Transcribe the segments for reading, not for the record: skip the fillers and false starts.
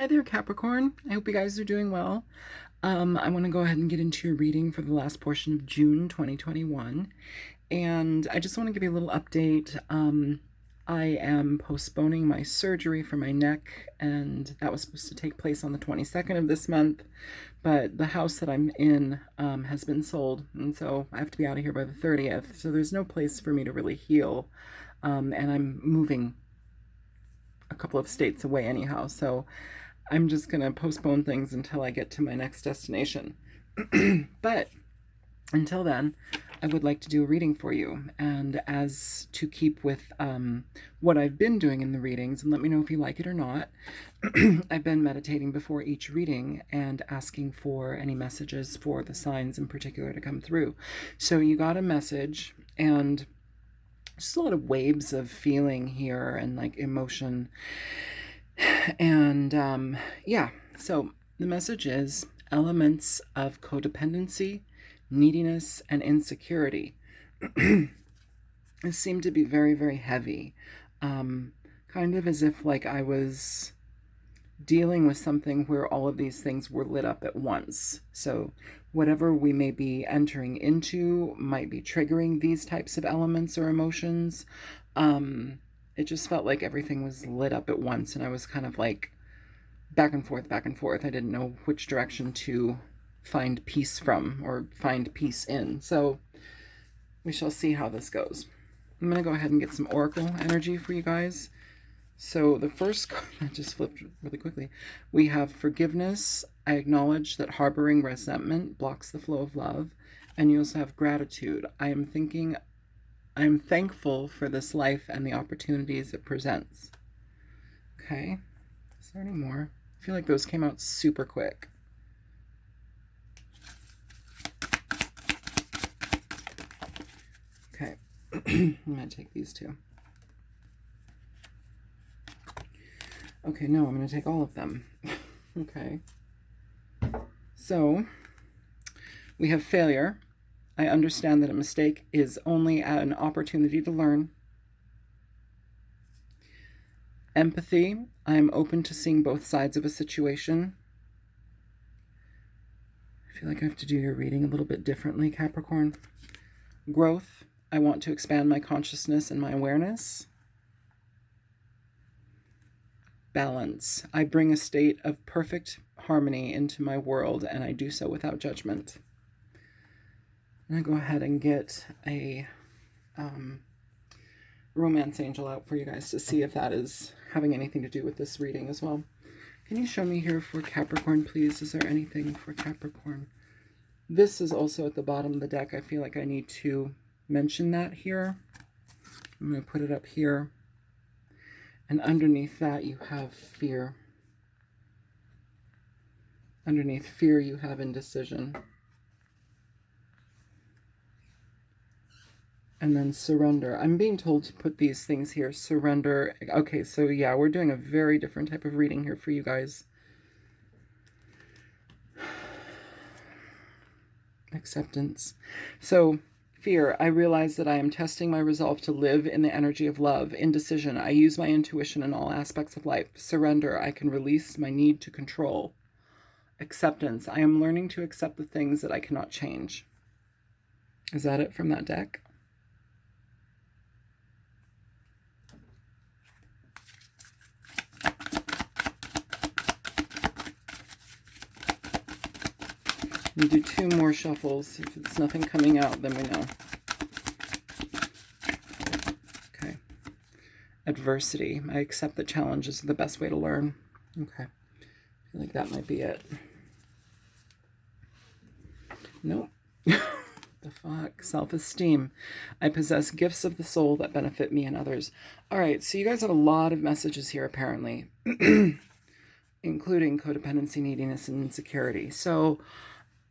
Hi there, Capricorn. I hope you guys are doing well. I want to go ahead and get into your reading for the last portion of June 2021. And I just want to give you a little update. I am postponing my surgery for my neck, and that was supposed to take place on the 22nd of this month. But the house that I'm in has been sold, and so I have to be out of here by the 30th. So there's no place for me to really heal. And I'm moving a couple of states away anyhow. So I'm just going to postpone things until I get to my next destination. But until then, I would like to do a reading for you. And as to keep with what I've been doing in the readings, and let me know if you like it or not, I've been meditating before each reading and asking for any messages for the signs in particular to come through. So you got a message, and just a lot of waves of feeling here and like emotion. And yeah, so the message is elements of codependency, neediness, and insecurity. It seemed to be very, very heavy. Kind of as if like I was dealing with something where all of these things were lit up at once. So whatever we may be entering into might be triggering these types of elements or emotions. It just felt like everything was lit up at once, and I was kind of like back and forth, back and forth. I didn't know which direction to find peace from or find peace in. So we shall see how this goes. I'm going to go ahead and get some oracle energy for you guys. So the first card, I just flipped really quickly. We have forgiveness. I acknowledge that harboring resentment blocks the flow of love. And you also have gratitude. I'm thankful for this life and the opportunities it presents. Okay. Is there any more? I feel like those came out super quick. Okay. I'm going to take these two. Okay, no, I'm going to take all of them. Okay. So, we have failure. I understand that a mistake is only an opportunity to learn. Empathy. I am open to seeing both sides of a situation. I feel like I have to do your reading a little bit differently, Capricorn. Growth. I want to expand my consciousness and my awareness. Balance. I bring a state of perfect harmony into my world, and I do so without judgment. I'm going to go ahead and get a romance angel out for you guys to see if that is having anything to do with this reading as well. Can you show me here for Capricorn, please? Is there anything for Capricorn? This is also at the bottom of the deck. I feel like I need to mention that here. I'm going to put it up here. And underneath that, you have fear. Underneath fear, you have indecision. And then surrender. I'm being told to put these things here. Surrender. Okay, so yeah, we're doing a very different type of reading here for you guys. Acceptance. So, fear. I realize that I am testing my resolve to live in the energy of love. Indecision. I use my intuition in all aspects of life. Surrender. I can release my need to control. Acceptance. I am learning to accept the things that I cannot change. Is that it from that deck? We'll do two more shuffles. If it's nothing coming out, then we know. Okay. Adversity. I accept that challenges are the best way to learn. Okay. I feel like that might be it. Nope. The fuck? Self-esteem. I possess gifts of the soul that benefit me and others. All right, so you guys have a lot of messages here, apparently, including codependency, neediness, and insecurity. So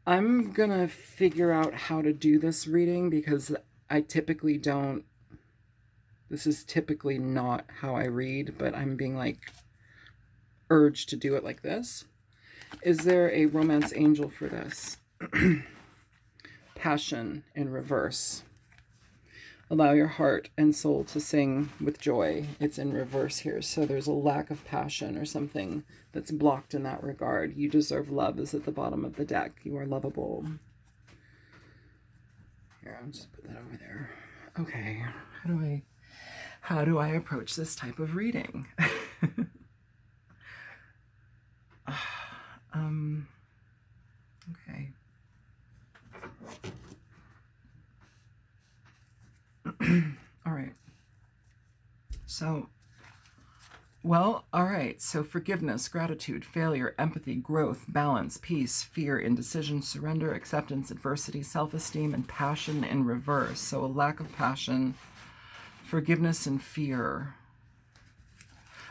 I'm going to figure out how to do this reading because I typically don't. This is typically not how I read, but I'm being like urged to do it like this. Is there a romance angel for this? Passion in reverse. Allow your heart and soul to sing with joy. It's in reverse here. So there's a lack of passion or something that's blocked in that regard. You deserve love is at the bottom of the deck. You are lovable. Here, I'll just put that over there. Okay, how do I approach this type of reading? Okay. All right. So, well, all right. So forgiveness, gratitude, failure, empathy, growth, balance, peace, fear, indecision, surrender, acceptance, adversity, self-esteem, and passion in reverse. So a lack of passion, forgiveness, and fear.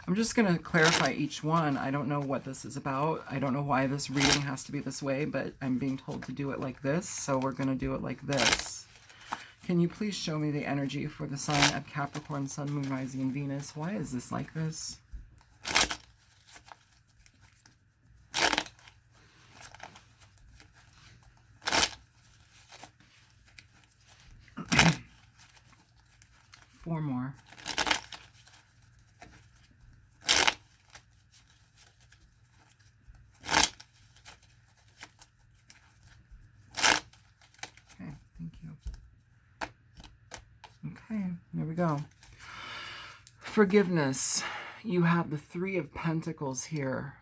I'm just going to clarify each one. I don't know what this is about. I don't know why this reading has to be this way, but I'm being told to do it like this. So we're going to do it like this. Can you please show me the energy for the sign of Capricorn, Sun, Moon, Rising, and Venus? Why is this like this? Four more. Okay, thank you. Okay, there we go. Forgiveness. You have the Three of Pentacles here.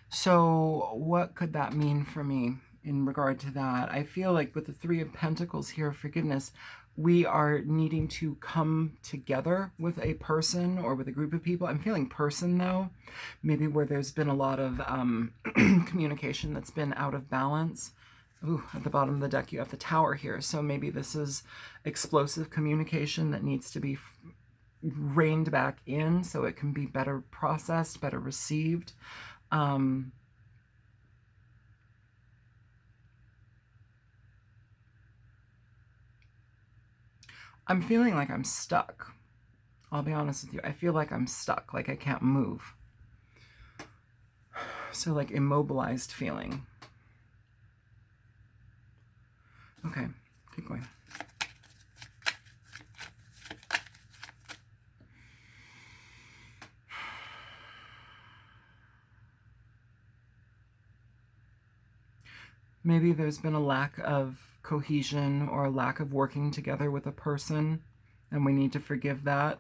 So what could that mean for me in regard to that? I feel like with the Three of Pentacles here, forgiveness, we are needing to come together with a person or with a group of people. I'm feeling person though, maybe where there's been a lot of communication that's been out of balance. Ooh, at the bottom of the deck, you have the Tower here. So maybe this is explosive communication that needs to be reined back in so it can be better processed, better received. I'm feeling like I'm stuck. I'll be honest with you. I feel like I'm stuck, like I can't move. So like immobilized feeling. Okay, keep going. Maybe there's been a lack of cohesion or a lack of working together with a person, and we need to forgive that.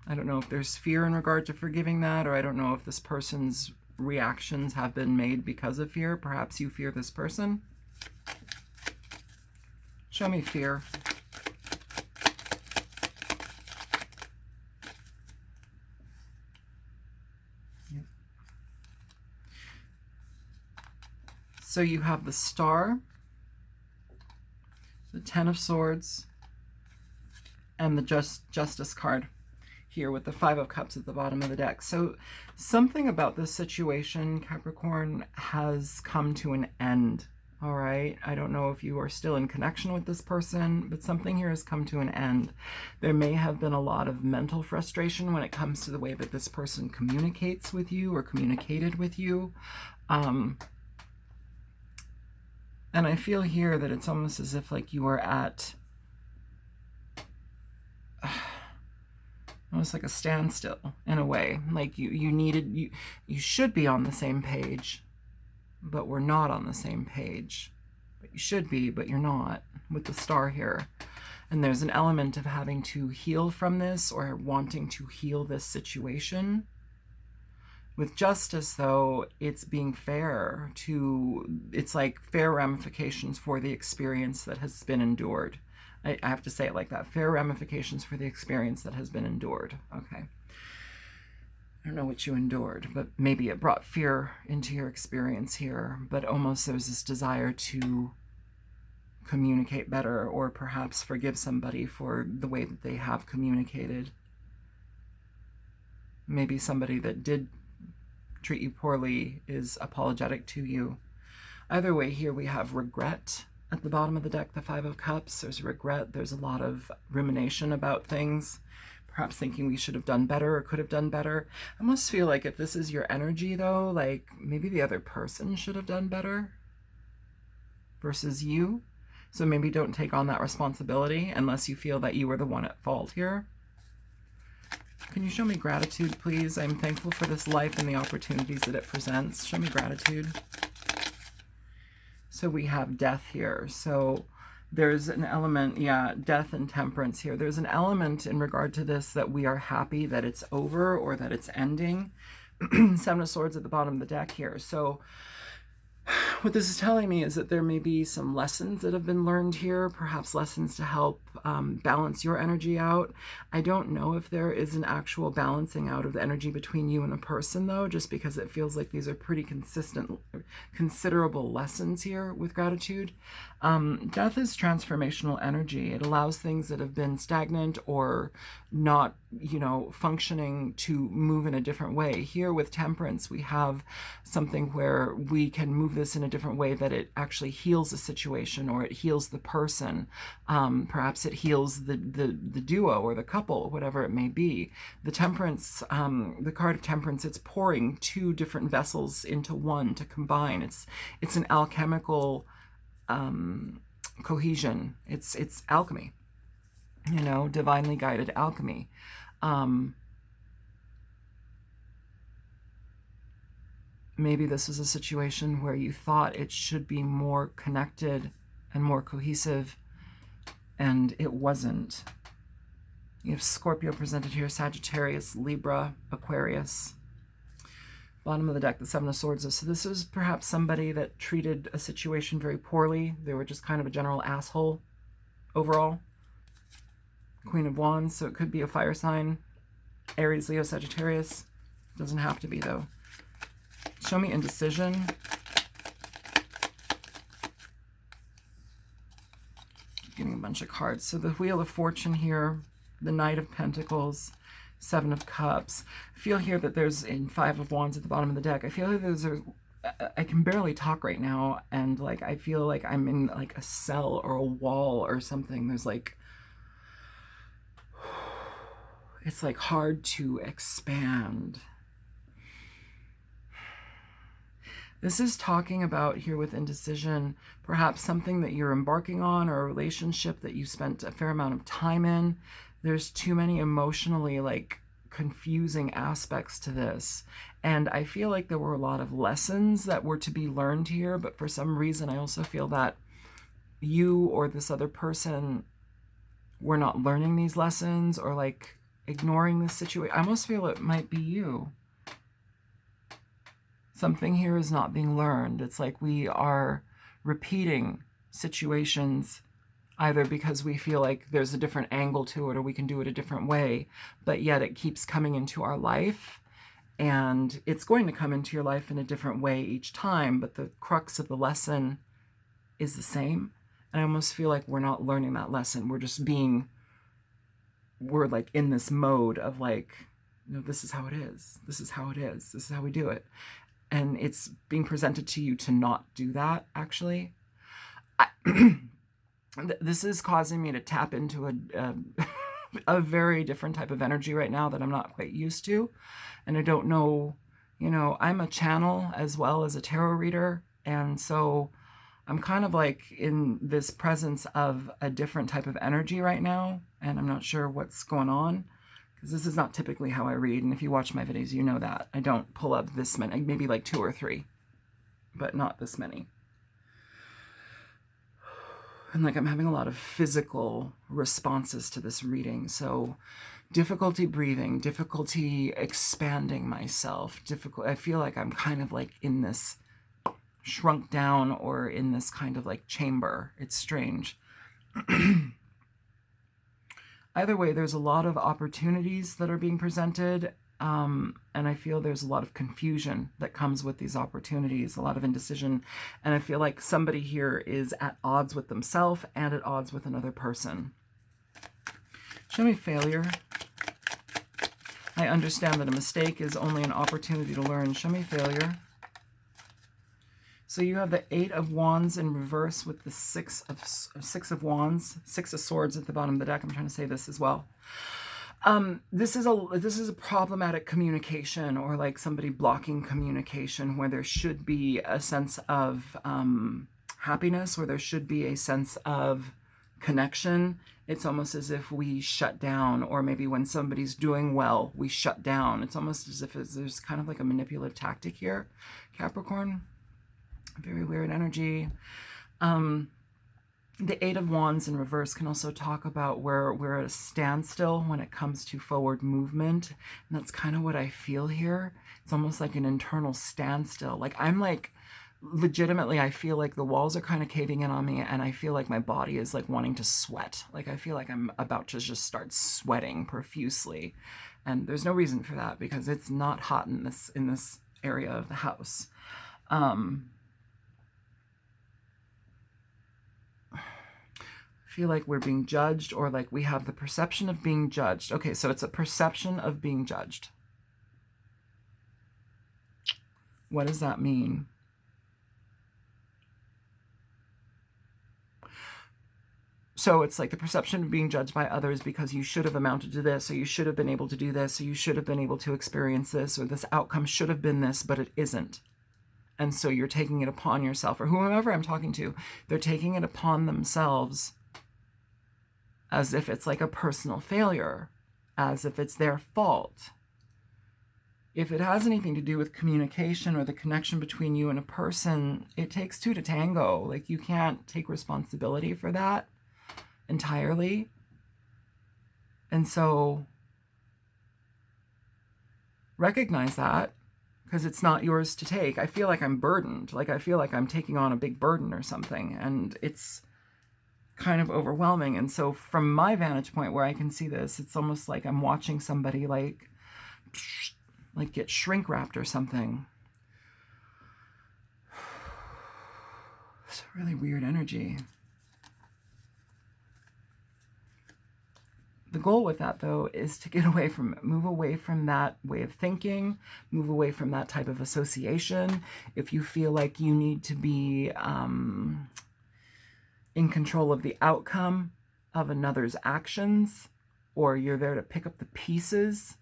I don't know if there's fear in regard to forgiving that, or I don't know if this person's reactions have been made because of fear. Perhaps you fear this person. Show me fear. Yep. So you have the Star, the Ten of Swords, and the Justice card here with the Five of Cups at the bottom of the deck. So something about this situation, Capricorn, has come to an end. All right. I don't know if you are still in connection with this person, but something here has come to an end. There may have been a lot of mental frustration when it comes to the way that this person communicates with you or communicated with you. And I feel here that it's almost as if like you are at almost like a standstill in a way. Like you should be on the same page, but we're not on the same page. But you should be, but you're not, with the Star here. And there's an element of having to heal from this or wanting to heal this situation. With Justice, though, it's being fair to, it's like fair ramifications for the experience that has been endured. I have to say it like that. Fair ramifications for the experience that has been endured. Okay. I don't know what you endured, but maybe it brought fear into your experience here, but almost there's this desire to communicate better or perhaps forgive somebody for the way that they have communicated. Maybe somebody that did treat you poorly is apologetic to you. Either way, here we have regret at the bottom of the deck, the Five of Cups. There's regret. There's a lot of rumination about things. Perhaps thinking we should have done better or could have done better. I almost feel like if this is your energy, though, like maybe the other person should have done better versus you. So maybe don't take on that responsibility unless you feel that you were the one at fault here. Can you show me gratitude, please? I'm thankful for this life and the opportunities that it presents. Show me gratitude. So we have death here. So there's an element, yeah, death and temperance here. There's an element in regard to this that we are happy that it's over or that it's ending. Seven of Swords at the bottom of the deck here. So what this is telling me is that there may be some lessons that have been learned here, perhaps lessons to help balance your energy out. I don't know if there is an actual balancing out of the energy between you and a person, though, just because it feels like these are pretty considerable lessons here with gratitude. Death is transformational energy. It allows things that have been stagnant or not, functioning to move in a different way. Here with temperance, we have something where we can move this in a different way that it actually heals the situation or it heals the person. Perhaps it heals the duo or the couple, whatever it may be. The temperance, the card of temperance, it's pouring two different vessels into one to combine. It's an alchemical cohesion. It's alchemy, divinely guided alchemy. Maybe this is a situation where you thought it should be more connected and more cohesive, and it wasn't. You have Scorpio presented here, Sagittarius, Libra, Aquarius. Bottom of the deck, the Seven of Swords. So this is perhaps somebody that treated a situation very poorly. They were just kind of a general asshole overall. Queen of Wands, so it could be a fire sign. Aries, Leo, Sagittarius. Doesn't have to be, though. Show me indecision. Getting a bunch of cards. So the Wheel of Fortune here, the Knight of Pentacles, Seven of Cups. I feel here that there's, in Five of Wands at the bottom of the deck, I feel like I can barely talk right now, and like I feel like I'm in like a cell or a wall or something. There's like, it's like hard to expand. This is talking about here with indecision, perhaps something that you're embarking on or a relationship that you spent a fair amount of time in. There's too many emotionally like confusing aspects to this. And I feel like there were a lot of lessons that were to be learned here, but for some reason I also feel that you or this other person were not learning these lessons or like ignoring this situation. I almost feel it might be you. Something here is not being learned. It's like we are repeating situations either because we feel like there's a different angle to it or we can do it a different way, but yet it keeps coming into our life, and it's going to come into your life in a different way each time, but the crux of the lesson is the same. And I almost feel like we're not learning that lesson. We're like in this mode of like, this is how it is. This is how it is. This is how we do it. And it's being presented to you to not do that, actually. This is causing me to tap into a very different type of energy right now that I'm not quite used to. And I don't know, I'm a channel as well as a tarot reader. And so I'm kind of like in this presence of a different type of energy right now. And I'm not sure what's going on, because this is not typically how I read. And if you watch my videos, you know that. I don't pull up this many, maybe like 2 or 3, but not this many. And like I'm having a lot of physical responses to this reading. So difficulty breathing, difficulty expanding myself, I feel like I'm kind of like in this shrunk down or in this kind of like chamber. It's strange. Either way, there's a lot of opportunities that are being presented, and I feel there's a lot of confusion that comes with these opportunities, a lot of indecision, and I feel like somebody here is at odds with themselves and at odds with another person. Show me failure. I understand that a mistake is only an opportunity to learn. Show me failure. So you have the 8 of Wands in reverse with the 6 of Wands, 6 of Swords at the bottom of the deck. I'm trying to say this as well. This is a problematic communication, or like somebody blocking communication, where there should be a sense of happiness, or there should be a sense of connection, it's almost as if we shut down. Or maybe when somebody's doing well, we shut down. It's almost as if there's kind of like a manipulative tactic here, Capricorn. Very weird energy. The Eight of Wands in reverse can also talk about where we're at a standstill when it comes to forward movement. And that's kind of what I feel here. It's almost like an internal standstill. Like I'm like, legitimately, I feel like the walls are kind of caving in on me, and I feel like my body is like wanting to sweat. Like I feel like I'm about to just start sweating profusely. And there's no reason for that because it's not hot in this area of the house. Feel like we're being judged, or like we have the perception of being judged. Okay, so it's a perception of being judged. What does that mean? So it's like the perception of being judged by others because you should have amounted to this, or you should have been able to do this, or you should have been able to experience this, or this outcome should have been this, but it isn't. And so you're taking it upon yourself, or whomever I'm talking to, they're taking it upon themselves as if it's like a personal failure, as if it's their fault. If it has anything to do with communication or the connection between you and a person, it takes two to tango. Like you can't take responsibility for that entirely. And so recognize that, because it's not yours to take. I feel like I'm burdened. Like I feel like I'm taking on a big burden or something, and it's kind of overwhelming. And so from my vantage point where I can see this, it's almost like I'm watching somebody like get shrink wrapped or something. It's a really weird energy. The goal with that, though, is to get away from it, move away from that way of thinking, move away from that type of association. If you feel like you need to be in control of the outcome of another's actions, or you're there to pick up the pieces,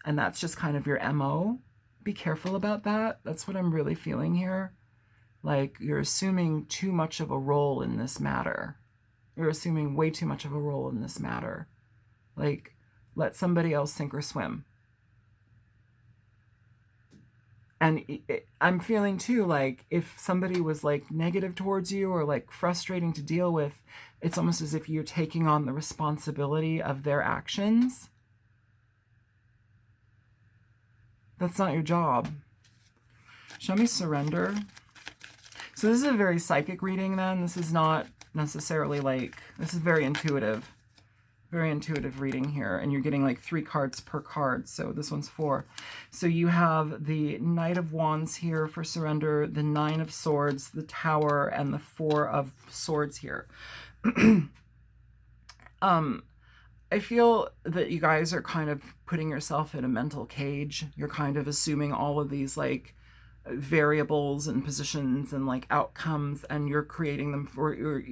and that's just kind of your MO, be careful about that. That's what I'm really feeling here. Like you're assuming too much of a role in this matter. You're assuming way too much of a role in this matter. Like, let somebody else sink or swim. And I'm feeling too, like, if somebody was like negative towards you or like frustrating to deal with, it's almost as if you're taking on the responsibility of their actions. That's not your job. Show me surrender. So this is a very psychic reading then. This is not necessarily like, this is very intuitive reading here, and you're getting like 3 cards per card, so this one's 4. So you have the Knight of Wands here for surrender, the 9 of Swords, the Tower, and the 4 of Swords here. I feel that you guys are kind of putting yourself in a mental cage. You're kind of assuming all of these like variables and positions and like outcomes, and you're creating them for your,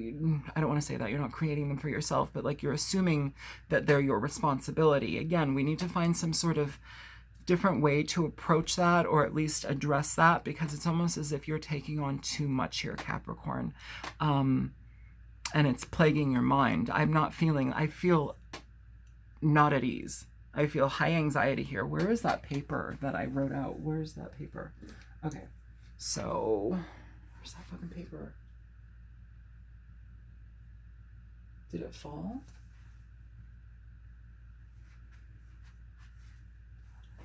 I don't want to say that you're not creating them for yourself, but like you're assuming that they're your responsibility. Again, we need to find some sort of different way to approach that, or at least address that, because it's almost as if you're taking on too much here, Capricorn, and it's plaguing your mind. I feel not at ease. I feel high anxiety here. Where is that paper that I wrote out? Where's that paper? Okay, so where's that fucking paper? Did it fall?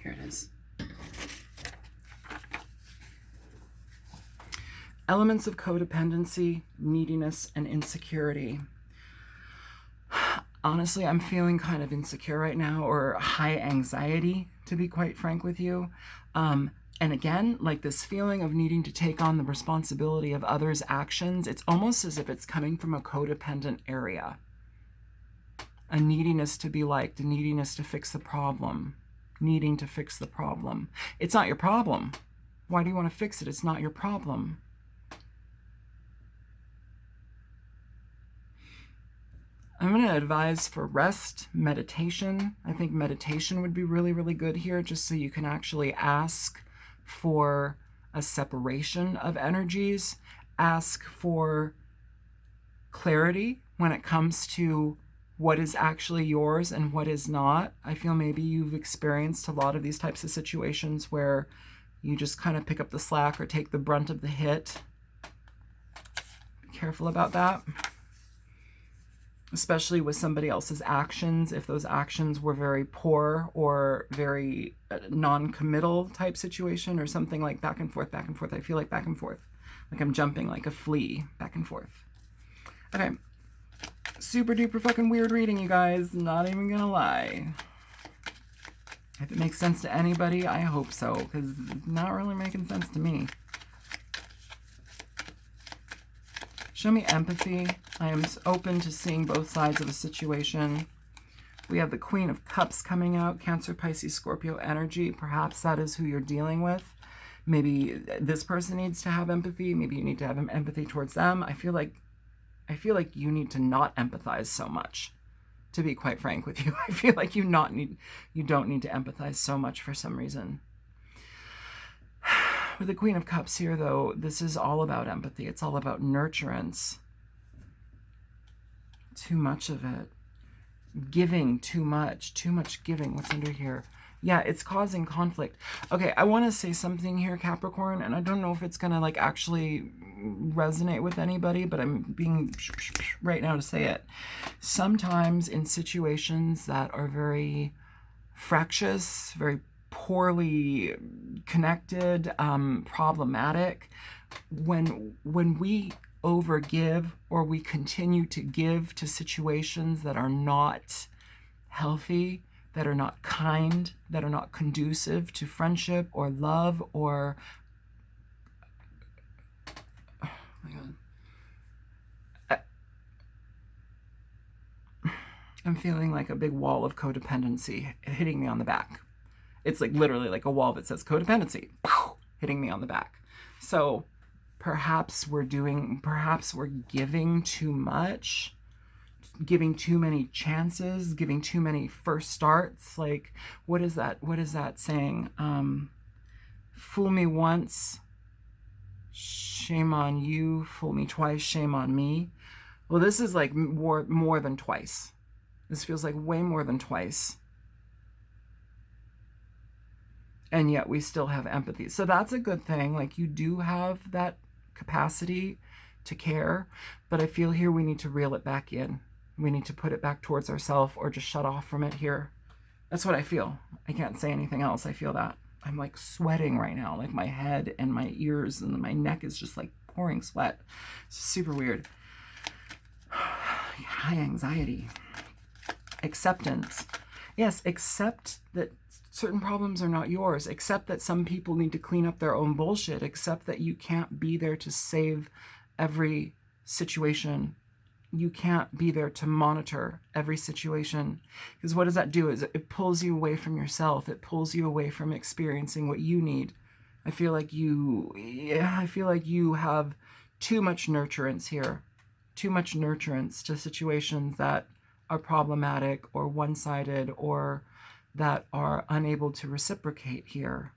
Here it is. Elements of codependency, neediness, and insecurity. Honestly, I'm feeling kind of insecure right now, or high anxiety, to be quite frank with you. And again, like this feeling of needing to take on the responsibility of others' actions, it's almost as if it's coming from a codependent area. A neediness to be liked, a neediness to fix the problem, needing to fix the problem. It's not your problem. Why do you want to fix it? It's not your problem. I'm going to advise for rest, meditation. I think meditation would be really, really good here, just so you can actually ask for a separation of energies ask for clarity when it comes to what is actually yours and what is not. I feel maybe you've experienced a lot of these types of situations where you just kind of pick up the slack or take the brunt of the hit. Be careful about that, especially with somebody else's actions. If those actions were very poor or very non-committal type situation or something like back and forth, back and forth. I feel like back and forth, like I'm jumping like a flea back and forth. Okay. Super duper fucking weird reading, you guys. Not even gonna lie. If it makes sense to anybody, I hope so, because it's not really making sense to me. Show me empathy. I am open to seeing both sides of a situation. We have the Queen of Cups coming out. Cancer, Pisces, Scorpio energy. Perhaps that is who you're dealing with. Maybe this person needs to have empathy. Maybe you need to have empathy towards them. I feel like you need to not empathize so much, to be quite frank with you. I feel like you don't need to empathize so much for some reason. With the Queen of Cups here, though, this is all about empathy. It's all about nurturance. Too much of it. Giving too much giving. What's under here? Yeah, it's causing conflict. Okay, I want to say something here, Capricorn, and I don't know if it's going to like actually resonate with anybody, but I'm being right now to say it. Sometimes in situations that are very fractious, very poorly connected, problematic, when we overgive or we continue to give to situations that are not healthy, that are not kind, that are not conducive to friendship or love or... Oh my God. I'm feeling like a big wall of codependency hitting me on the back. It's like literally like a wall that says codependency hitting me on the back. So perhaps we're giving too much, giving too many chances, giving too many first starts. Like, what is that saying? Fool me once, shame on you. Fool me twice, shame on me. Well, this is like more than twice. This feels like way more than twice. And yet we still have empathy. So that's a good thing. Like, you do have that capacity to care, but I feel here we need to reel it back in. We need to put it back towards ourselves or just shut off from it here. That's what I feel. I can't say anything else. I feel that. I'm like sweating right now. Like my head and my ears and my neck is just like pouring sweat. It's super weird. High anxiety. Acceptance. Yes, accept that certain problems are not yours. Accept that some people need to clean up their own bullshit. Accept that you can't be there to save every situation. You can't be there to monitor every situation. Because what does that do? Is it pulls you away from yourself. It pulls you away from experiencing what you need. I feel like you have too much nurturance here. Too much nurturance to situations that are problematic or one-sided or that are unable to reciprocate here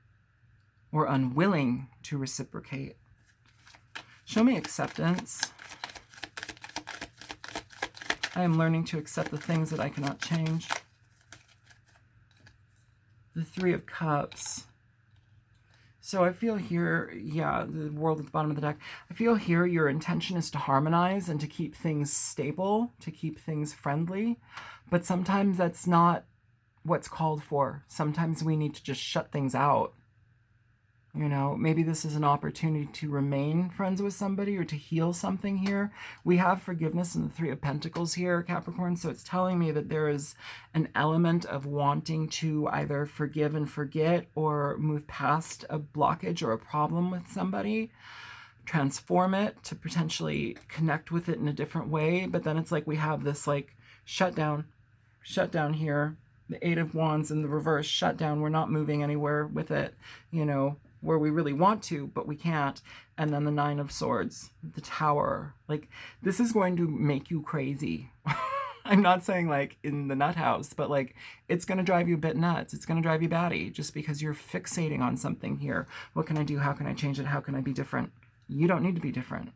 or unwilling to reciprocate. Show me acceptance. I am learning to accept the things that I cannot change. The Three of Cups. So I feel here, yeah, the World at the bottom of the deck. I feel here your intention is to harmonize and to keep things stable, to keep things friendly. But sometimes that's not what's called for. Sometimes we need to just shut things out. You know, maybe this is an opportunity to remain friends with somebody or to heal something here. We have forgiveness in the Three of Pentacles here, Capricorn. So it's telling me that there is an element of wanting to either forgive and forget or move past a blockage or a problem with somebody, transform it to potentially connect with it in a different way. But then it's like we have this like shut down here. The Eight of Wands in the reverse, shut down. We're not moving anywhere with it, you know, where we really want to, but we can't. And then the Nine of Swords, the Tower. Like, this is going to make you crazy. I'm not saying like in the nut house, but like it's going to drive you a bit nuts. It's going to drive you batty just because you're fixating on something here. What can I do? How can I change it? How can I be different? You don't need to be different.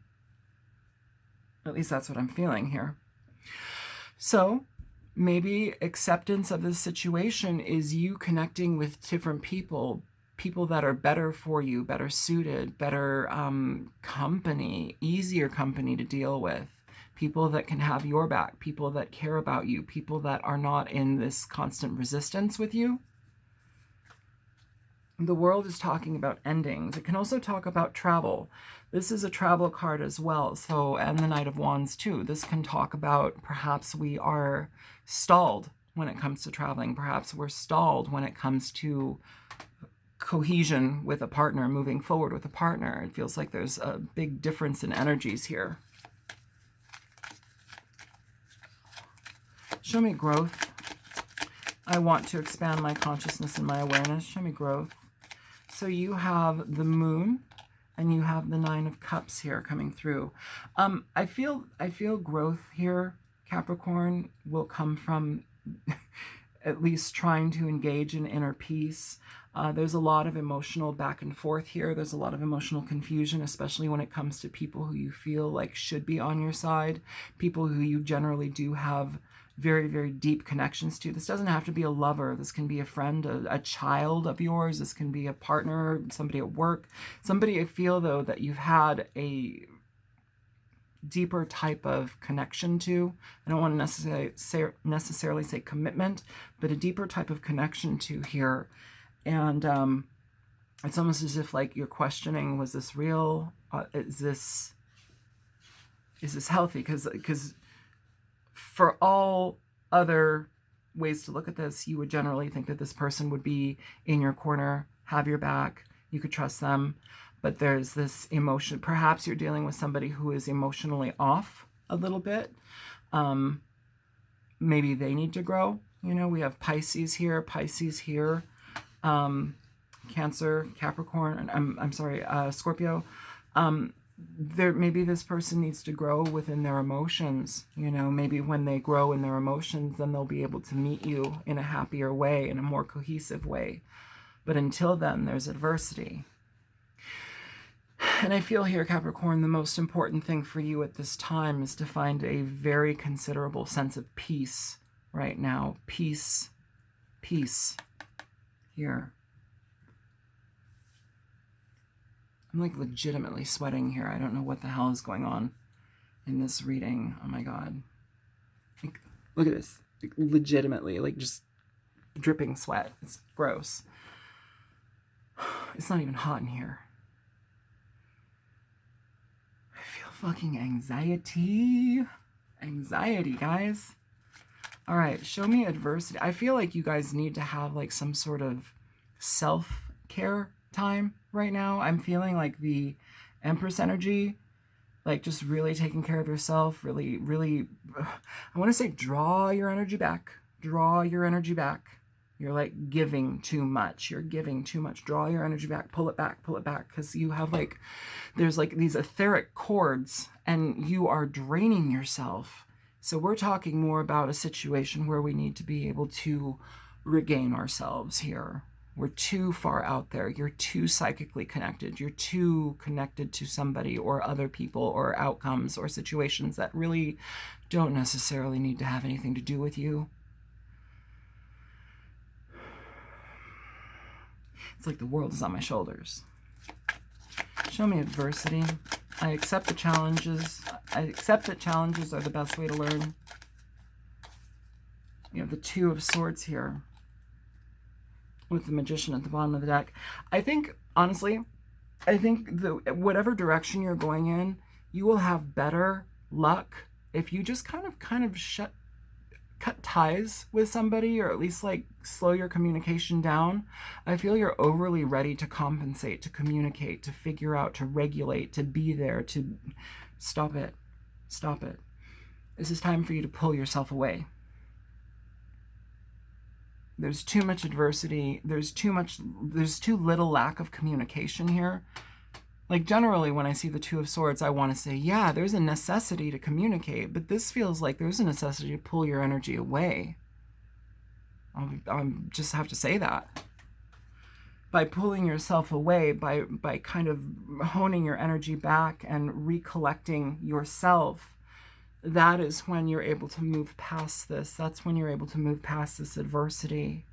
At least that's what I'm feeling here. So maybe acceptance of this situation is you connecting with different people, people that are better for you, better suited, better company, easier company to deal with, people that can have your back, people that care about you, people that are not in this constant resistance with you. The world is talking about endings. It can also talk about travel. This is a travel card as well. So, and the Knight of Wands too. This can talk about perhaps we are stalled when it comes to traveling. Perhaps we're stalled when it comes to cohesion with a partner, moving forward with a partner. It feels like there's a big difference in energies here. Show me growth. I want to expand my consciousness and my awareness. Show me growth. So you have the Moon and you have the Nine of Cups here coming through. I feel growth here, Capricorn, will come from at least trying to engage in inner peace. There's a lot of emotional back and forth here. There's a lot of emotional confusion, especially when it comes to people who you feel like should be on your side, people who you generally do have very, very deep connections to. This doesn't have to be a lover. This can be a friend, a child of yours. This can be a partner, somebody at work. Somebody I feel, though, that you've had a deeper type of connection to. I don't want to necessarily say commitment, but a deeper type of connection to here. And it's almost as if like you're questioning, was this real? Is this healthy? Because for all other ways to look at this, you would generally think that this person would be in your corner, have your back, you could trust them. But there's this emotion. Perhaps you're dealing with somebody who is emotionally off a little bit. Maybe they need to grow. You know, we have Pisces here, Cancer, Capricorn, I'm sorry, Scorpio. Maybe this person needs to grow within their emotions. You know, maybe when they grow in their emotions, then they'll be able to meet you in a happier way, in a more cohesive way. But until then, there's adversity. And I feel here, Capricorn, the most important thing for you at this time is to find a very considerable sense of peace right now. Peace here. I'm like legitimately sweating here. I don't know what the hell is going on in this reading. Oh my God. Like, look at this. Like, legitimately, like just dripping sweat. It's gross. It's not even hot in here. I feel fucking anxiety. Anxiety, guys. All right, show me adversity. I feel like you guys need to have like some sort of self-care time right now. I'm feeling like the Empress energy, like just really taking care of yourself, really, I want to say draw your energy back. Draw your energy back. You're like giving too much. You're giving too much. Draw your energy back. Pull it back. Because you have like, there's like these etheric cords and you are draining yourself. So we're talking more about a situation where we need to be able to regain ourselves here. We're too far out there. You're too psychically connected. You're too connected to somebody or other people or outcomes or situations that really don't necessarily need to have anything to do with you. It's like the world is on my shoulders. Show me adversity. I accept the challenges. I accept that challenges are the best way to learn. You have the Two of Swords here with the Magician at the bottom of the deck. I think, honestly, whatever direction you're going in, you will have better luck if you just kind of cut ties with somebody, or at least like slow your communication down. I feel you're overly ready to compensate, to communicate, to figure out, to regulate, to be there, to stop it. This is time for you to pull yourself away. There's too much adversity. There's too little lack of communication here. Like generally when I see the Two of Swords, I want to say, yeah, there's a necessity to communicate, but this feels like there's a necessity to pull your energy away. I just have to say that. By pulling yourself away, by kind of honing your energy back and recollecting yourself, that is when you're able to move past this. That's when you're able to move past this adversity.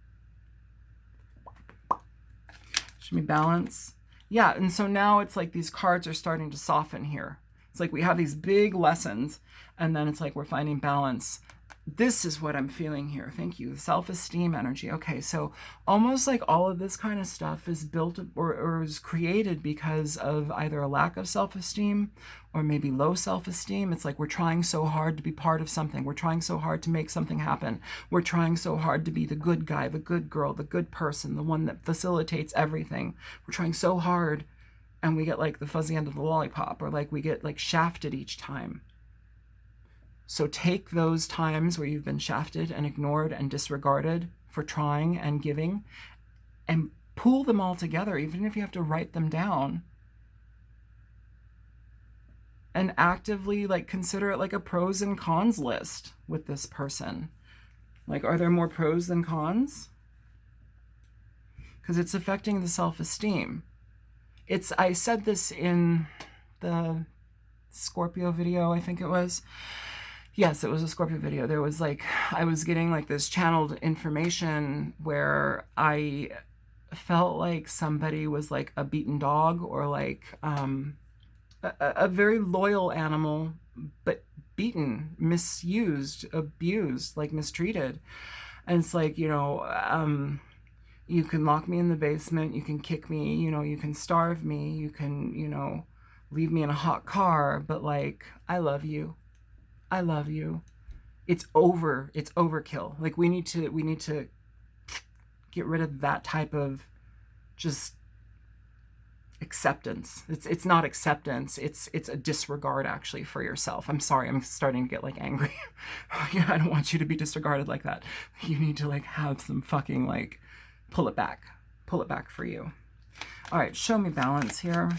Show me balance. Yeah, and so now it's like these cards are starting to soften here. It's like we have these big lessons, and then it's like we're finding balance. This is what I'm feeling here. Thank you. Self-esteem energy. Okay, so almost like all of this kind of stuff is built or is created because of either a lack of self-esteem or maybe low self-esteem. It's like we're trying so hard to be part of something. We're trying so hard to make something happen. We're trying so hard to be the good guy, the good girl, the good person, the one that facilitates everything. We're trying so hard, and we get like the fuzzy end of the lollipop, or like we get like shafted each time. So take those times where you've been shafted and ignored and disregarded for trying and giving, and pull them all together, even if you have to write them down, and actively like consider it like a pros and cons list with this person. Like, are there more pros than cons? Because it's affecting the self-esteem. I said this in the Scorpio video, I think it was. Yes, it was a Scorpio video. There was like, I was getting like this channeled information where I felt like somebody was like a beaten dog, or like a very loyal animal, but beaten, misused, abused, like mistreated. And it's like, you can lock me in the basement, you can kick me, you can starve me, you can, leave me in a hot car, but like, I love you. I love you. It's overkill. Like we need to get rid of that type of just acceptance. It's not acceptance. It's a disregard actually for yourself. I'm sorry. I'm starting to get like angry. Yeah, I don't want you to be disregarded like that. You need to like have some fucking like pull it back for you. All right, show me balance here.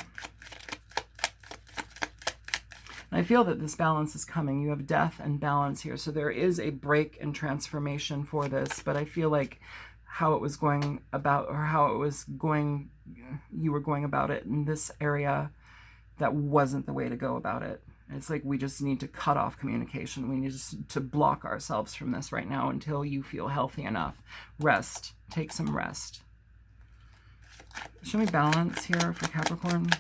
I feel that this balance is coming. You have death and balance here. So there is a break and transformation for this, but I feel like how it was going about, or how it was going, you were going about it in this area, that wasn't the way to go about it. It's like we just need to cut off communication. We need to block ourselves from this right now until you feel healthy enough. Rest. Take some rest. Show me balance here for Capricorn.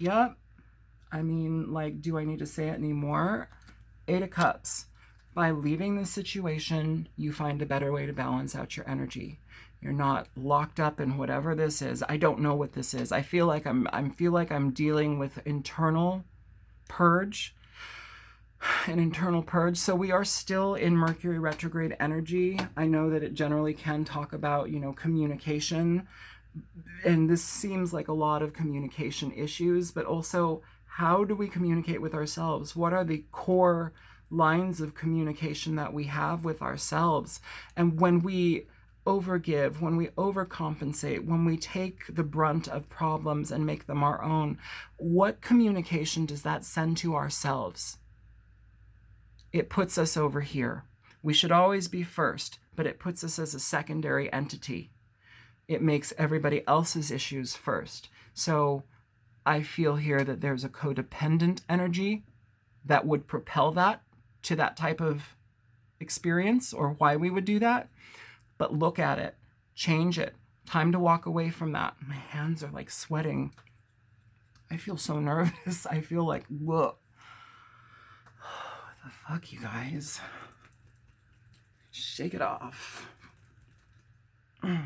Yep. I mean, like, do I need to say it anymore? 8 of Cups. By leaving the situation, you find a better way to balance out your energy. You're not locked up in whatever this is. I don't know what this is. I feel like I'm dealing with internal purge. An internal purge. So we are still in Mercury retrograde energy. I know that it generally can talk about, communication. And this seems like a lot of communication issues, but also, how do we communicate with ourselves? What are the core lines of communication that we have with ourselves? And when we overgive, when we overcompensate, when we take the brunt of problems and make them our own, what communication does that send to ourselves? It puts us over here. We should always be first, but it puts us as a secondary entity. It makes everybody else's issues first. So I feel here that there's a codependent energy that would propel that to that type of experience, or why we would do that. But look at it, change it. Time to walk away from that. My hands are like sweating. I feel so nervous. I feel like, whoa. What the fuck, you guys? Shake it off. Like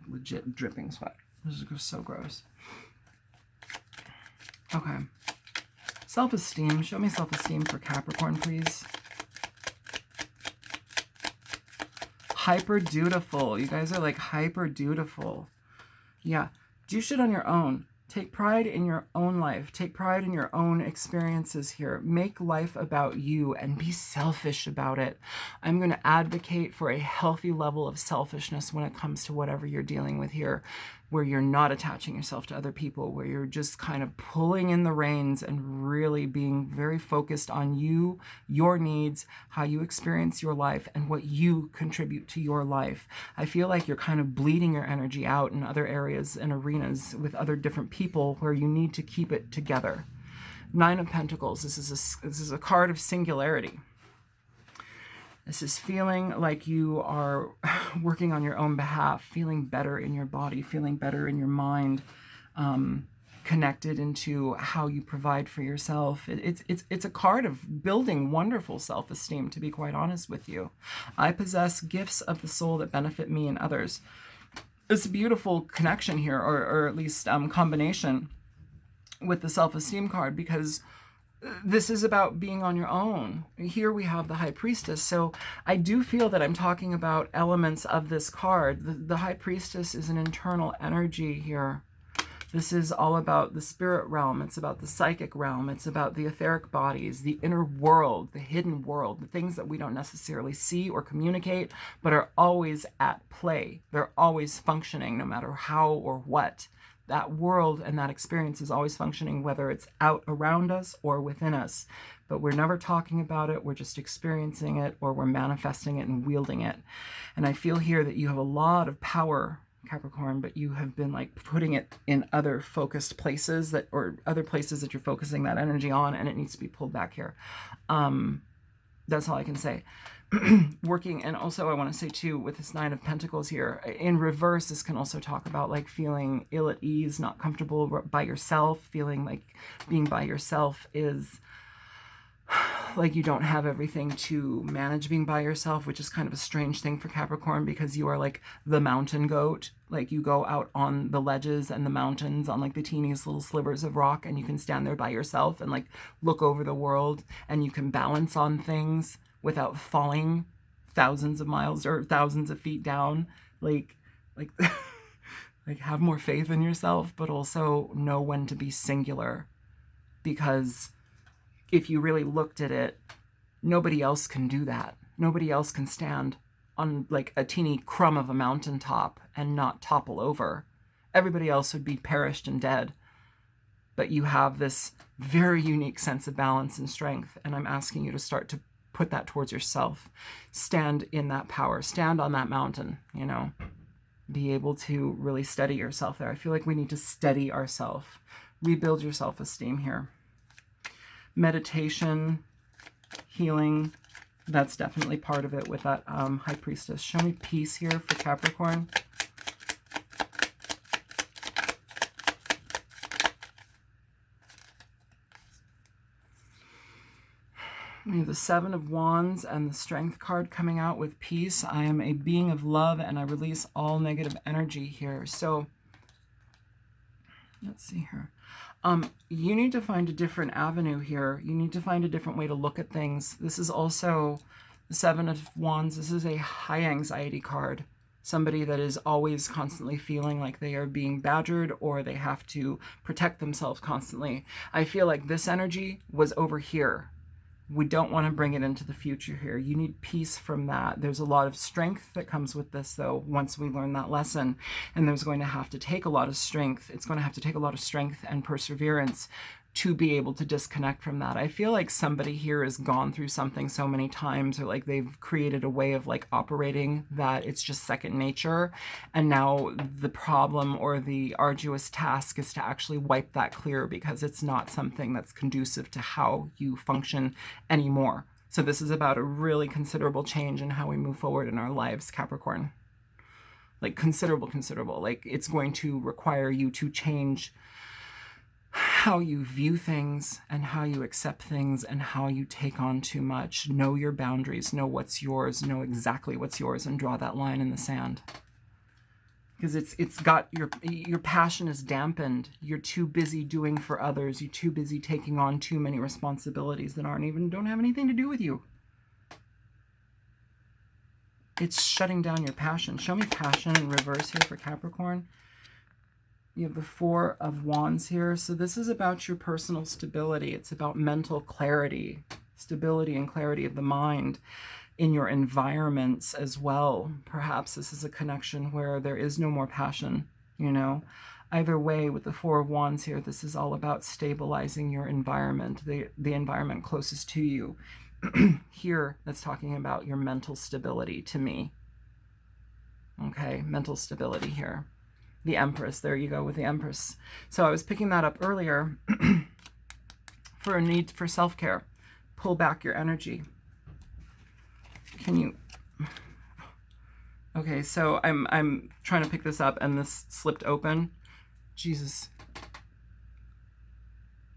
legit dripping sweat. This is so gross. Okay. Self-esteem. Show me self-esteem for Capricorn, please. Hyper dutiful. You guys are like hyper dutiful. Yeah. Do shit on your own. Take pride in your own life. Take pride in your own experiences here. Make life about you and be selfish about it. I'm going to advocate for a healthy level of selfishness when it comes to whatever you're dealing with here. where you're not attaching yourself to other people, where you're just kind of pulling in the reins and really being very focused on you, your needs, how you experience your life, and what you contribute to your life. I feel like you're kind of bleeding your energy out in other areas and arenas with other different people where you need to keep it together. Nine of Pentacles, this is a card of singularity. This is feeling like you are working on your own behalf, feeling better in your body, feeling better in your mind, connected into how you provide for yourself. It's a card of building wonderful self-esteem, to be quite honest with you. I possess gifts of the soul that benefit me and others. It's a beautiful connection here, or at least combination with the self-esteem card, because this is about being on your own. Here we have the High Priestess. So I do feel that I'm talking about elements of this card. The High Priestess is an internal energy here. This is all about the spirit realm. It's about the psychic realm. It's about the etheric bodies, the inner world, the hidden world, the things that we don't necessarily see or communicate, but are always at play. They're always functioning, no matter how or what. That world and that experience is always functioning, whether it's out around us or within us. But we're never talking about it. We're just experiencing it, or we're manifesting it and wielding it. And I feel here that you have a lot of power, Capricorn, but you have been like putting it in other focused places that, or other places that you're focusing that energy on, and it needs to be pulled back here. That's all I can say. Working, and also I want to say too, with this Nine of Pentacles here, in reverse, this can also talk about like feeling ill at ease, not comfortable by yourself, feeling like being by yourself is like you don't have everything to manage being by yourself, which is kind of a strange thing for Capricorn, because you are like the mountain goat. Like you go out on the ledges and the mountains on like the teeniest little slivers of rock, and you can stand there by yourself and like look over the world, and you can balance on things without falling thousands of miles or thousands of feet down. Like like have more faith in yourself, but also know when to be singular, because if you really looked at it, nobody else can do that. Nobody else can stand on like a teeny crumb of a mountaintop and not topple over. Everybody else would be perished and dead. But you have this very unique sense of balance and strength, and I'm asking you to start to put that towards yourself. Stand in that power. Stand on that mountain, you know. Be able to really steady yourself there. I feel like we need to steady ourselves. Rebuild your self-esteem here. Meditation, healing, that's definitely part of it with that High Priestess. Show me peace here for Capricorn. We have the Seven of Wands and the Strength card coming out with peace. I am a being of love, and I release all negative energy here. So let's see here. You need to find a different avenue here. You need to find a different way to look at things. This is also the Seven of Wands. This is a high anxiety card. Somebody that is always constantly feeling like they are being badgered, or they have to protect themselves constantly. I feel like this energy was over here. We don't want to bring it into the future here. You need peace from that. There's a lot of strength that comes with this, though, once we learn that lesson. And there's going to have to take a lot of strength. It's going to have to take a lot of strength and perseverance to be able to disconnect from that. I feel like somebody here has gone through something so many times, or like they've created a way of like operating that it's just second nature. And now the problem or the arduous task is to actually wipe that clear, because it's not something that's conducive to how you function anymore. So this is about a really considerable change in how we move forward in our lives, Capricorn. Like considerable. Like it's going to require you to change how you view things and how you accept things and how you take on too much. Know your boundaries, know what's yours, know exactly what's yours, and draw that line in the sand. Because it's got your passion is dampened. You're too busy doing for others. You're too busy taking on too many responsibilities that don't have anything to do with you. It's shutting down your passion. Show me passion in reverse here for Capricorn. You have the Four of Wands here. So this is about your personal stability. It's about mental clarity, stability and clarity of the mind in your environments as well. Perhaps this is a connection where there is no more passion. you know. Either way, with the Four of Wands here, this is all about stabilizing your environment, the environment closest to you. Here, that's talking about your mental stability to me. Okay, mental stability here. The Empress, there you go with the Empress. So I was picking that up earlier for a need for self-care. Pull back your energy. Can you... Okay, so I'm trying to pick this up and this slipped open. Jesus.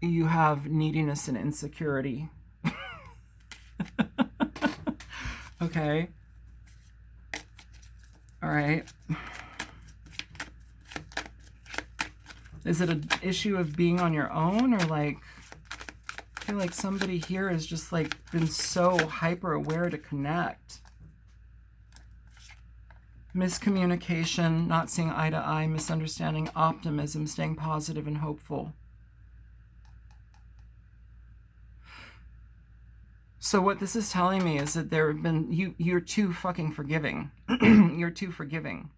You have neediness and insecurity. Okay. All right. Is it an issue of being on your own, or like, I feel like somebody here has just like been so hyper aware to connect? Miscommunication, not seeing eye to eye, misunderstanding, optimism, staying positive and hopeful. So what this is telling me is that there have been, you're too fucking forgiving. You're too forgiving.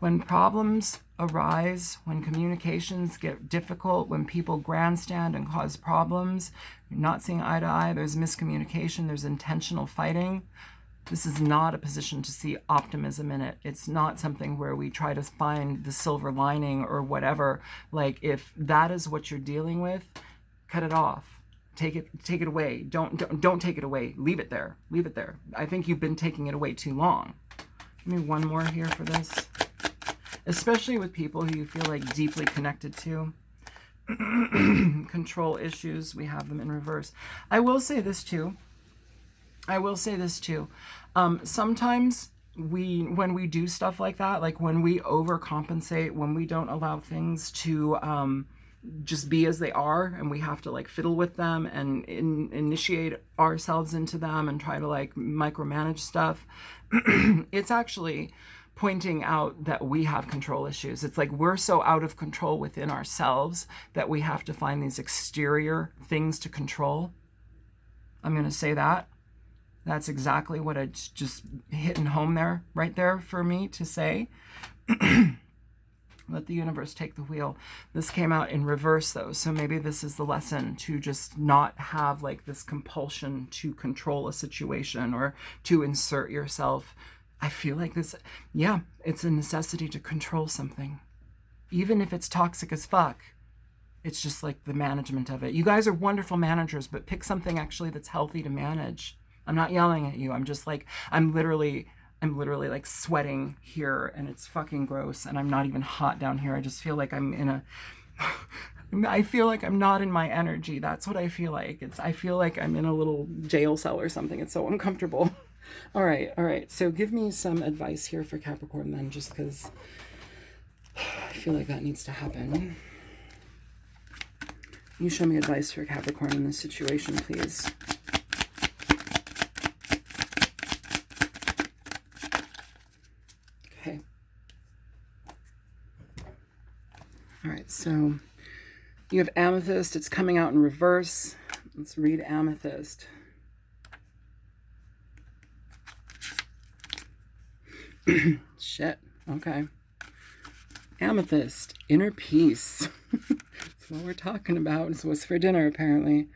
When problems arise, when communications get difficult, when people grandstand and cause problems, you're not seeing eye to eye, there's miscommunication, there's intentional fighting. This is not a position to see optimism in it. It's not something where we try to find the silver lining or whatever. Like, if that is what you're dealing with, cut it off. Take it away. Don't take it away. Leave it there. Leave it there. I think you've been taking it away too long. Give me one more here for this. Especially with people who you feel like deeply connected to. Control issues, we have them in reverse. I will say this too. Sometimes when we do stuff like that, like when we overcompensate, when we don't allow things to just be as they are, and we have to like fiddle with them and initiate ourselves into them and try to like micromanage stuff, it's actually pointing out that we have control issues. It's like we're so out of control within ourselves that we have to find these exterior things to control. I'm going to say that. That's exactly what it's just hitting home there, right there for me to say. Let the universe take the wheel. This came out in reverse though, so maybe this is the lesson, to just not have like this compulsion to control a situation or to insert yourself. I feel like this, yeah, it's a necessity to control something. Even if it's toxic as fuck, it's just like the management of it. You guys are wonderful managers, but pick something actually that's healthy to manage. I'm not yelling at you. I'm just like, I'm literally like sweating here and it's fucking gross and I'm not even hot down here. I just feel like I feel like I'm not in my energy. That's what I feel like. I feel like I'm in a little jail cell or something. It's so uncomfortable. All right. So give me some advice here for Capricorn then, just because I feel like that needs to happen. You show me advice for Capricorn in this situation, please. Okay. All right, so you have Amethyst. It's coming out in reverse. Let's read Amethyst. Shit. Okay. Amethyst, inner peace. That's what we're talking about. It's what's for dinner, apparently.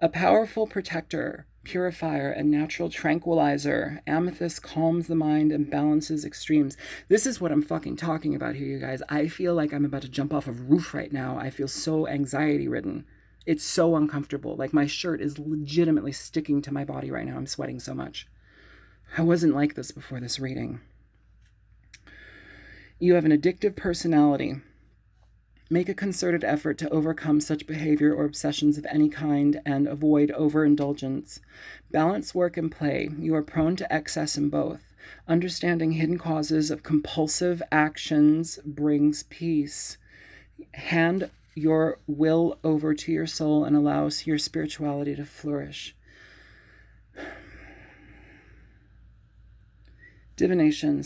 A powerful protector, purifier, and natural tranquilizer. Amethyst calms the mind and balances extremes. This is what I'm fucking talking about here, you guys. I feel like I'm about to jump off a roof right now. I feel so anxiety-ridden. It's so uncomfortable. Like my shirt is legitimately sticking to my body right now. I'm sweating so much. I wasn't like this before this reading. You have an addictive personality. Make a concerted effort to overcome such behavior or obsessions of any kind and avoid overindulgence. Balance work and play. You are prone to excess in both. Understanding hidden causes of compulsive actions brings peace. Hand your will over to your soul and allows your spirituality to flourish. Divination,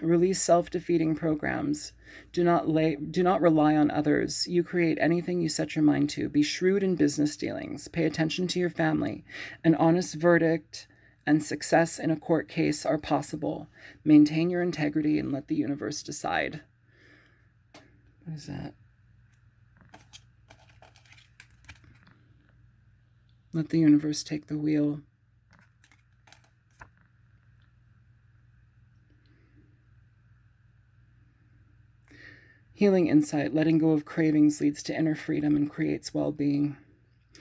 release self-defeating programs. Do not rely on others. You create anything you set your mind to. Be shrewd in business dealings. Pay attention to your family. An honest verdict and success in a court case are possible. Maintain your integrity and let the universe decide. What is that? Let the universe take the wheel. Healing insight, letting go of cravings leads to inner freedom and creates well-being.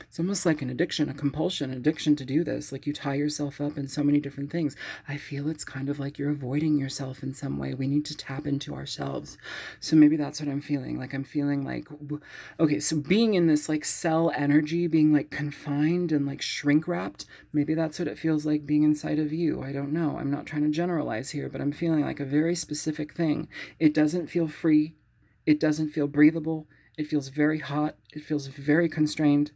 It's almost like an addiction, a compulsion, addiction to do this. Like you tie yourself up in so many different things. I feel it's kind of like you're avoiding yourself in some way. We need to tap into ourselves. So maybe that's what I'm feeling. Like I'm feeling like, okay, so being in this like cell energy, being like confined and like shrink wrapped, maybe that's what it feels like being inside of you. I don't know. I'm not trying to generalize here, but I'm feeling like a very specific thing. It doesn't feel free. It doesn't feel breathable. It feels very hot. It feels very constrained.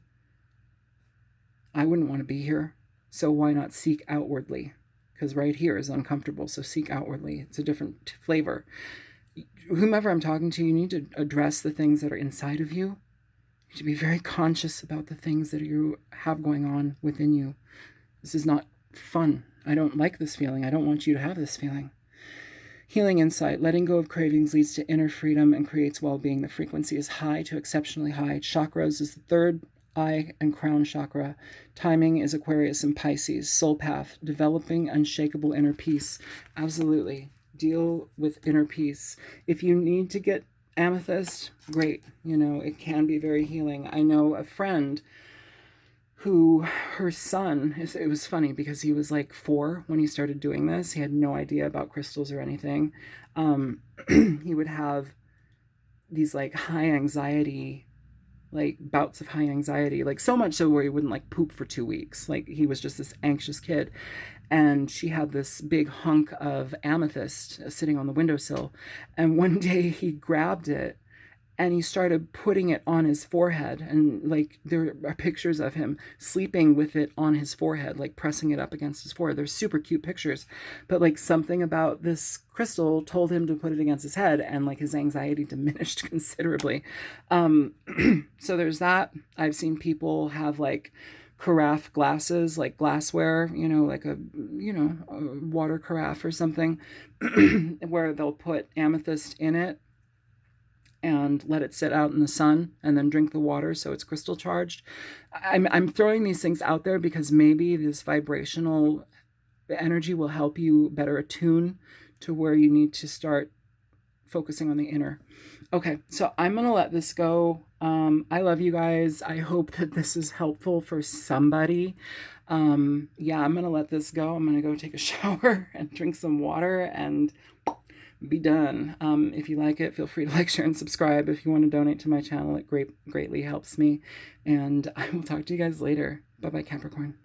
I wouldn't want to be here. So why not seek outwardly? Because right here is uncomfortable. So seek outwardly. It's a different flavor. Whomever I'm talking to, you need to address the things that are inside of you. You need to be very conscious about the things that you have going on within you. This is not fun. I don't like this feeling. I don't want you to have this feeling. Healing insight, letting go of cravings leads to inner freedom and creates well-being. The frequency is high to exceptionally high. Chakras is the third eye and crown chakra. Timing is Aquarius and Pisces. Soul path, developing unshakable inner peace. Absolutely. Deal with inner peace. If you need to get amethyst, great. You know, it can be very healing. I know a friend who her son, it was funny because he was like 4 when he started doing this. He had no idea about crystals or anything. He would have these like high anxiety, like bouts of high anxiety, like so much so where he wouldn't like poop for 2 weeks. Like he was just this anxious kid. And she had this big hunk of amethyst sitting on the windowsill. And one day he grabbed it and he started putting it on his forehead. And like there are pictures of him sleeping with it on his forehead, like pressing it up against his forehead. They're super cute pictures. But like something about this crystal told him to put it against his head, and like his anxiety diminished considerably. So there's that. I've seen people have like carafe glasses, like glassware, you know, like a water carafe or something, where they'll put amethyst in it and let it sit out in the sun and then drink the water so it's crystal charged. I'm throwing these things out there because maybe this vibrational energy will help you better attune to where you need to start focusing on the inner. Okay, so I'm going to let this go. I love you guys. I hope that this is helpful for somebody. Yeah, I'm going to let this go. I'm going to go take a shower and drink some water and be done. If you like it, feel free to like, share, and subscribe. If you want to donate to my channel, it greatly helps me. And I will talk to you guys later. Bye-bye, Capricorn.